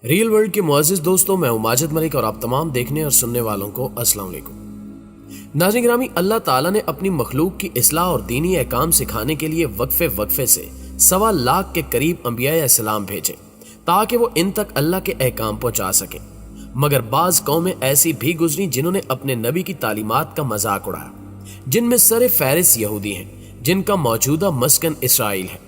Real world के मुअज़्ज़िज़ दोस्तों, मैं हूं माजिद मलिक और आप तमाम देखने और सुनने वालों को अस्सलाम वालेकुम। नाज़रीन गिरामी, अल्लाह ताला ने अपनी मखलूक की इस्लाह और दीनी अहकाम सिखाने के लिए वक्फे से 1.25 लाख के करीब अंबिया सलाम भेजे ताकि वो इन तक अल्लाह के अहकाम पहुंचा सके। मगर बाज कौमें ऐसी भी गुजरी जिन्होंने अपने नबी की तालीमात का मजाक उड़ाया, जिनमें सर फहरिस्त यहूदी हैं जिनका मौजूदा मस्कन इसराइल है।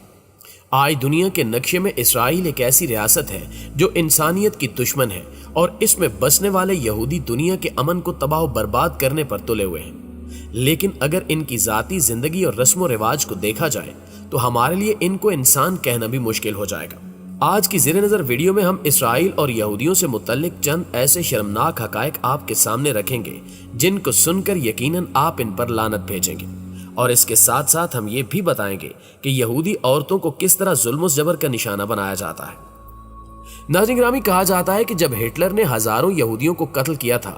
आज दुनिया के नक्शे में इसराइल एक ऐसी रियासत है जो इंसानियत की दुश्मन है और इसमें बसने वाले यहूदी दुनिया के अमन को तबाह बर्बाद करने पर तुले हुए हैं। लेकिन अगर इनकी जाती जिंदगी और रस्म रिवाज को देखा जाए तो हमारे लिए इनको इंसान कहना भी मुश्किल हो जाएगा। आज की ज़ेरे नज़र वीडियो में हम इसराइल और यहूदियों से मुतल्लिक चंद ऐसे शर्मनाक हकायक आपके सामने रखेंगे जिनको सुनकर यकीनन आप इन पर लानत भेजेंगे, और इसके साथ साथ हम ये भी बताएंगे कि यहूदी औरतों को किस तरह जुल्म जबर का निशाना बनाया जाता है। नाज़रीन गिरामी, कहा जाता है कि जब हिटलर ने हजारों यहूदियों को कत्ल किया था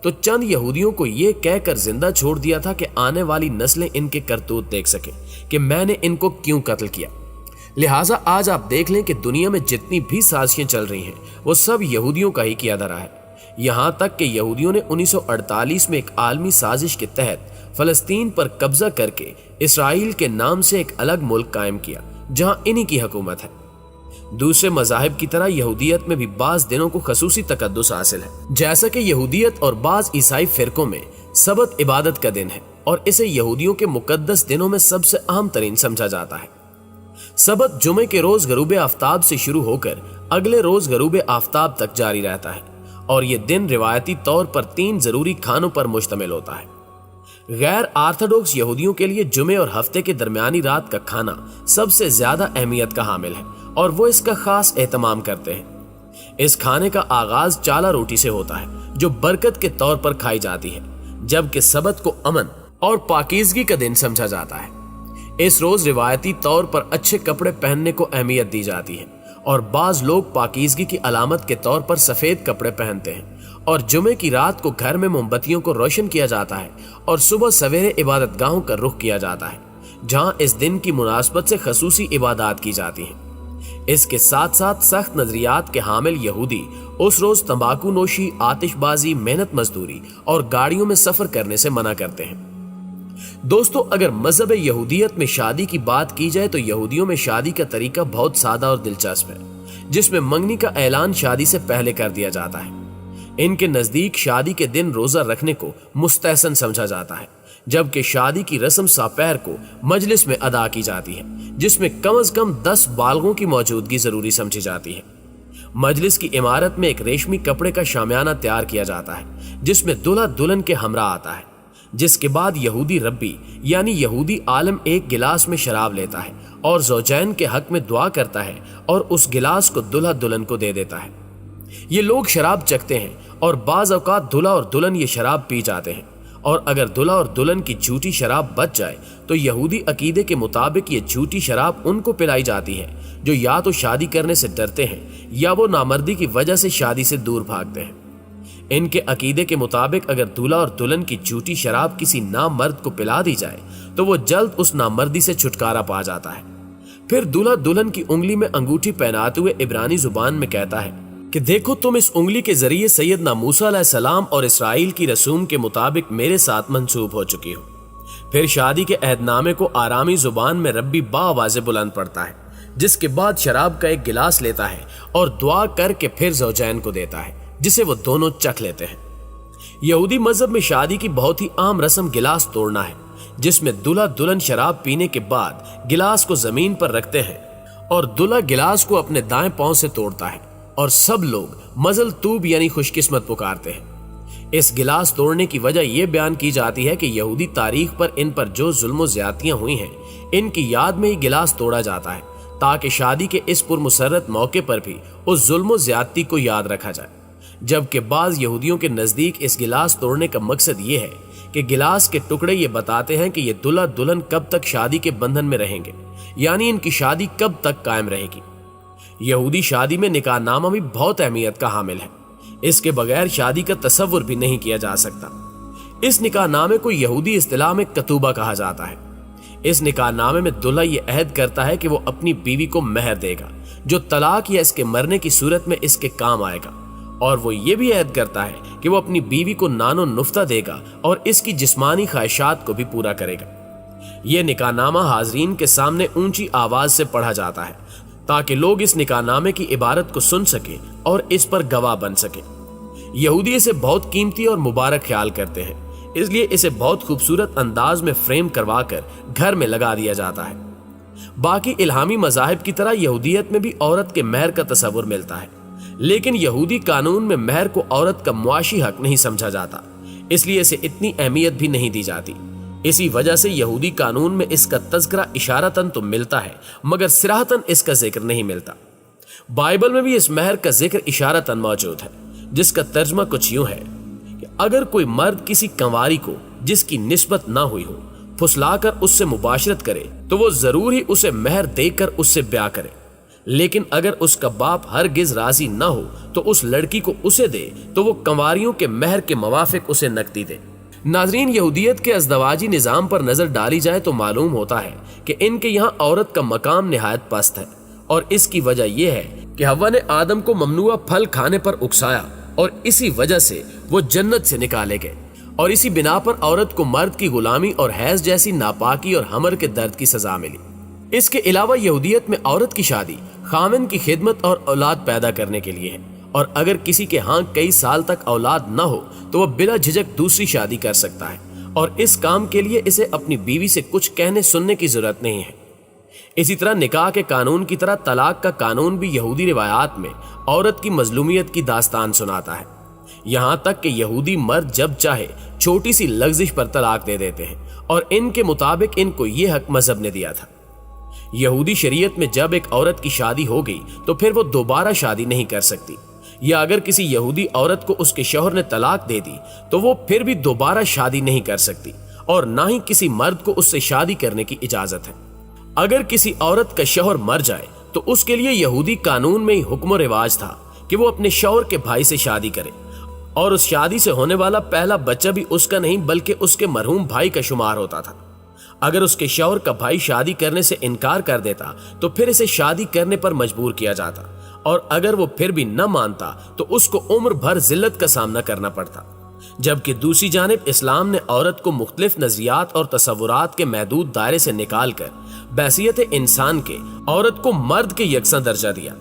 तो चंद यहूदियों को ये कहकर जिंदा छोड़ दिया था कि आने वाली नस्लें इनके करतूत देख सके कि मैंने इनको क्यों कत्ल किया। लिहाजा आज आप देख लें कि दुनिया में जितनी भी साजिशें चल रही हैं वो सब यहूदियों का ही किया धरा है। यहाँ तक कि यहूदियों ने 1948 में एक आलमी साजिश के तहत फलस्तीन पर कब्जा करके इसराइल के नाम से एक अलग मुल्क कायम किया जहां इन्हीं की हुकूमत है। दूसरे मजाहिब की तरह यहूदियत में भी बाज दिनों को खसूसी तकद्दुस हासिल है, जैसा कि यहूदियत और बाज ईसाई फिरकों में सबत इबादत का दिन है और इसे यहूदियों के मुकद्दस दिनों में सबसे अहम तरीन समझा जाता है। सबत जुमे के रोज गरूब आफ्ताब से शुरू होकर अगले रोज गरूब आफ्ताब तक जारी रहता है और ये दिन रिवायती तौर पर 3 जरूरी खानों पर मुश्तमिल होता है। गैर आर्थोडॉक्स यहूदियों के लिए जुमे और हफ्ते के दरमियानी रात का खाना सबसे ज्यादा अहमियत का हामिल है और वो इसका खास एहतमाम करते हैं। इस खाने का आगाज चाला रोटी से होता है जो बरकत के तौर पर खाई जाती है, जबकि सबत को अमन और पाकीज़गी का दिन समझा जाता है। इस रोज रिवायती तौर पर अच्छे कपड़े पहनने को अहमियत दी जाती है और बाज लोग पाकीज़गी की अलामत के तौर पर सफेद कपड़े पहनते हैं और जुमे की रात को घर में मोमबत्तियों को रोशन किया जाता है और सुबह सवेरे इबादत गाहों का रुख किया जाता है जहां इस दिन की मुनासबत से खसूसी इबादत की जाती हैं। इसके साथ साथ सख्त नजरियात के हामिल यहूदी उस रोज तंबाकू नोशी, आतिशबाजी, मेहनत मजदूरी और गाड़ियों में सफर करने से मना करते हैं। दोस्तों, अगर मजहब यहूदियत में शादी की बात की जाए तो यहूदियों में शादी का तरीका बहुत सादा और दिलचस्प है, जिसमें मंगनी का ऐलान शादी से पहले कर दिया जाता है। इनके नजदीक शादी के दिन रोजा रखने को मुस्तहसन समझा जाता है, जबकि शादी की रस्म सापहर को मजलिस में अदा की जाती है, जिसमें कम से कम 10 बालगों की मौजूदगी जरूरी समझी जाती है। मजलिस की इमारत में एक रेशमी कपड़े का शामियाना तैयार किया जाता है जिसमें दूल्हा दुल्हन के हमरा आता है, जिसके बाद यहूदी रब्बी यानी यहूदी आलम एक गिलास में शराब लेता है और ज़ौजैन के हक में दुआ करता है और उस गिलास को दूल्हा दुल्हन को दे देता है। ये लोग शराब चखते हैं और बाज औकात दूल्हा और दुल्हन ये शराब पी जाते हैं, और अगर दूल्हा और दुल्हन की झूठी शराब बच जाए तो यहूदी अकीदे के मुताबिक ये झूठी शराब उनको पिलाई जाती है जो या तो शादी करने से डरते हैं या वो नामर्दी की वजह से शादी से दूर भागते हैं। इनके अकीदे के मुताबिक अगर दूल्हा और दुल्हन की झूठी शराब किसी नामर्द को पिला दी जाए तो वो जल्द उस नामर्दी से छुटकारा पा जाता है। फिर दूल्हा दुल्हन की उंगली में अंगूठी पहनाते हुए इब्रानी जुबान में कहता है कि देखो, तुम इस उंगली के जरिए सैयदना मूसा अलैहिस्सलाम और इसराइल की रसूम के मुताबिक मेरे साथ मंसूब हो चुकी हो। फिर शादी के अहदनामे को आरामी जुबान में रब्बी बाआवाज़े बुलंद पड़ता है, जिसके बाद शराब का एक गिलास लेता है और दुआ करके फिर ज़ौजैन को देता है, जिसे वो दोनों चख लेते हैं। यहूदी मजहब में शादी की बहुत ही आम रस्म गिलास तोड़ना है, जिसमें दूल्हा दुल्हन शराब पीने के बाद गिलास को जमीन पर रखते हैं और दूल्हा गिलास को अपने दाएं पांव से तोड़ता है और सब लोग मजल तूब यानी खुशकिस्मत पुकारते हैं। इस गिलास तोड़ने की वजह यह बयान की जाती है कि यहूदी तारीख पर इन पर जो जुल्म ज्यादतियां हुई हैं, इनकी याद में ही गिलास तोड़ा जाता है ताकि शादी के इस पुरमुसर्रत मौके पर भी उस जुल्म ज्यादती को याद रखा जाए। जबकि बाज यहूदियों के नजदीक इस गिलास तोड़ने का मकसद ये है कि गिलास के टुकड़े ये बताते हैं कि ये दूल्हा दुल्हन कब तक शादी के बंधन में रहेंगे, यानी इनकी शादी कब तक कायम रहेगी। यहूदी शादी में निकाहनामा भी बहुत अहमियत का हामिल है। इसके बगैर शादी का तसव्वुर भी नहीं किया जा सकता। इस निकाहनामे को यहूदी इस्तिलाह में कतूबा कहा जाता है। इस निकाहनामे में दूल्हा ये अहद करता है कि वो अपनी बीवी को महर देगा, जो तलाक या इसके मरने की सूरत में इसके काम आएगा, और वो ये भी ऐद करता है कि वो अपनी बीवी को नानो नुफ्ता देगा और इसकी जिस्मानी ख्वाहिशात को भी पूरा करेगा। ये निकाहनामा हाजरीन के सामने ऊंची आवाज से पढ़ा जाता है ताकि लोग इस निकाहनामे की इबारत को सुन सके और इस पर गवाह बन सके। यहूदी इसे बहुत कीमती और मुबारक ख्याल करते हैं, इसलिए इसे बहुत खूबसूरत अंदाज में फ्रेम करवा कर घर में लगा दिया जाता है। बाकी इल्हामी मज़ाहिब की तरह यहूदियत में भी औरत के महर का तस्वुर मिलता है, लेकिन यहूदी कानून में महर को औरत का मुआशी हक नहीं समझा जाता, इसलिए इसे इतनी अहमियत भी नहीं दी जाती। इसी वजह से यहूदी कानून में इसका तज़किरा इशारतन तो मिलता है मगर सिराहतन इसका जिक्र नहीं मिलता। बाइबल में भी इस महर का जिक्र इशारतन मौजूद है, जिसका तर्जमा कुछ यूं है कि अगर कोई मर्द किसी कंवारी को जिसकी निस्बत ना हुई हो फुसलाकर उससे मुबाशरत करे तो वो जरूर ही उसे महर देकर उससे ब्याह करे, लेकिन अगर उसका बाप हरगिज राजी ना हो तो उस लड़की को उसे दे तो वो कंवारियों के महर के मवाफिक उसे नकदी दे। नाजरीन, यहूदियत के अज़दवाजी निज़ाम पर नजर डाली जाए तो मालूम होता है कि इनके यहाँ औरत का मकाम निहायत पस्त है, और इसकी वजह यह है कि हव्वा ने आदम को ममनुआ फल खाने पर उकसाया और इसी वजह से वो जन्नत से निकाले गए, और इसी बिना पर औरत को मर्द की गुलामी और हैज जैसी नापाकी और हमर के दर्द की सजा मिली। इसके अलावा यहूदियत में औरत की शादी खाविंद की खिदमत और औलाद पैदा करने के लिए है, और अगर किसी के यहाँ कई साल तक औलाद न हो तो वह बिला झिझक दूसरी शादी कर सकता है, और इस काम के लिए इसे अपनी बीवी से कुछ कहने सुनने की जरूरत नहीं है। इसी तरह निकाह के कानून की तरह तलाक का कानून भी यहूदी रिवायात में औरत की मजलूमियत की दास्तान सुनाता है, यहाँ तक कि यहूदी मर्द जब चाहे छोटी सी लग्जिश पर तलाक दे देते हैं, और इनके मुताबिक इनको ये हक मजहब ने दिया था। यहूदी शरीयत में जब एक औरत की शादी हो गई तो फिर वो दोबारा शादी नहीं कर सकती, या अगर किसी यहूदी औरत को उसके शौहर ने तलाक दे दी तो वो फिर भी दोबारा शादी नहीं कर सकती, और ना ही किसी मर्द को उससे शादी करने की इजाजत है। अगर किसी औरत का शौहर मर जाए तो उसके लिए यहूदी कानून में ही हुक्म रिवाज था कि वो अपने शौहर के भाई से शादी करे, और उस शादी से होने वाला पहला बच्चा भी उसका नहीं बल्कि उसके मरहूम भाई का शुमार होता था। अगर उसके शौहर का भाई शादी करने से इनकार कर देता तो फिर इसे शादी करने पर मजबूर किया जाता, और अगर वो फिर भी न मानता तो उसको उम्र भर जिल्लत का सामना करना पड़ता। जबकि दूसरी जानिब इस्लाम ने औरत को मुख्तलिफ नजरियात और तसव्वुरात के महदूद दायरे से निकाल कर बैसियत इंसान के औरत को मर्द के यकसा दर्जा दिया।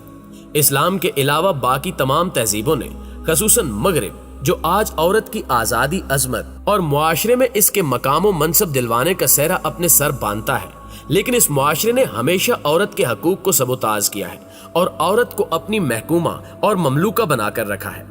इस्लाम के अलावा बाकी तमाम तहजीबों ने, खसूसन मगरिब जो आज औरत की आजादी, अजमत और मुआशरे में इसके मकाम मनसब दिलवाने का सेहरा अपने सर बांधता है, लेकिन इस मुआशरे ने हमेशा औरत के हकूक को सबोताज किया है और औरत को अपनी महकूमा और ममलूका बनाकर रखा है।